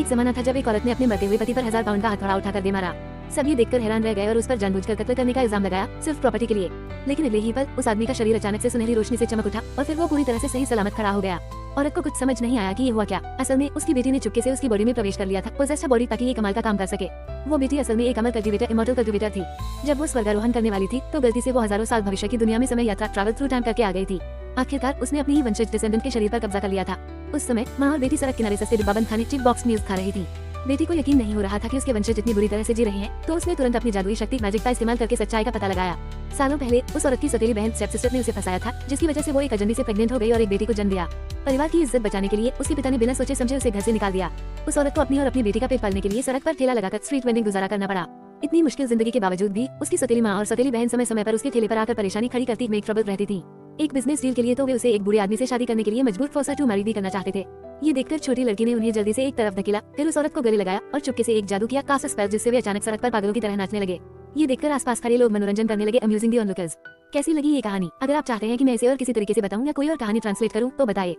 एक जमाना था जब एक औरत ने अपने मरते हुए पति पर 1000 पाउंड का हथौड़ा उठाकर दे मारा। सभी देखकर हैरान रह गए और उस पर जानबूझकर कत्ल करने का इल्जाम लगाया, सिर्फ प्रॉपर्टी के लिए। लेकिन अगले ही पल उस आदमी का शरीर अचानक से सुनहरी रोशनी से चमक उठा और फिर वो पूरी तरह से सही सलामत खड़ा हो गया। औरत को कुछ समझ नहीं आया कि ये हुआ क्या। असल में उसकी बेटी ने चुपके से उसकी बॉडी में प्रवेश कर लिया था, पोजेस्ड बॉडी, ताकि ये कमाल का काम कर सके। वो बेटी असल में एक अमर कल्टिवेटर, इमॉर्टल कल्टिवेटर थी। जब वो स्वर्गारोहण करने वाली थी तो गलती से वो हजारों साल भविष्य की दुनिया में समय यात्रा ट्रैवल थ्रू टाइम करके आ गई थी। आखिरकार उसने अपनी ही वंशज डिसेंडेंट के शरीर पर कब्जा कर लिया था। उस समय माँ और बेटी सड़क किनारे सस्ते डिब्बाबंद खाने चिप बॉक्स मील्स खा रही थी। बेटी को यकीन नहीं हो रहा था कि उसके वंशज इतनी बुरी तरह से जी रहे हैं, तो उसने तुरंत अपनी जादुई शक्ति मैजिक का इस्तेमाल करके सच्चाई का पता लगाया। सालों पहले उस औरत की सौतेली बहन स्टेप सिस्टर ने उसे फंसाया था, जिसकी वजह से वो एक अजनबी से प्रेग्नेंट हो गई और एक बेटी को जन्म दिया। परिवार की इज्जत बचाने के लिए उसके पिता ने बिना सोचे समझे उसे घर से निकाल दिया। उस औरत को अपनी और अपनी बेटी का पेट पालने के लिए सड़क पर ठेला लगाकर स्ट्रीट वेंडिंग गुजारा करना पड़ा। इतनी मुश्किल जिंदगी के बावजूद भी उसकी सौतेली माँ और सौतेली बहन समय समय पर उसके ठेले पर आकर परेशानी खड़ी करती मेक ट्रबल रहती थी। एक बिजनेस डील के लिए तो वे उसे एक बुरे आदमी से शादी करने के लिए मजबूर फोर्स टू मैरी भी करना चाहते थे। ये देखकर छोटी लड़की ने उन्हें जल्दी से एक तरफ धकेला, फिर उस औरत को गले लगाया और चुपके से एक जादू किया, कास्ट स्पेल, जिससे वे अचानक सड़क पर पागलों की तरह नाचने लगे। ये देखकर आसपास खड़े लोग मनोरंजन करने लगे, अम्यूजिंग दी ऑनलुकर्स। कैसी लगी ये कहानी? अगर आप चाहते हैं कि मैं इसे और किसी तरीके से बताऊं या कोई और कहानी ट्रांसलेट करूं तो बताइए।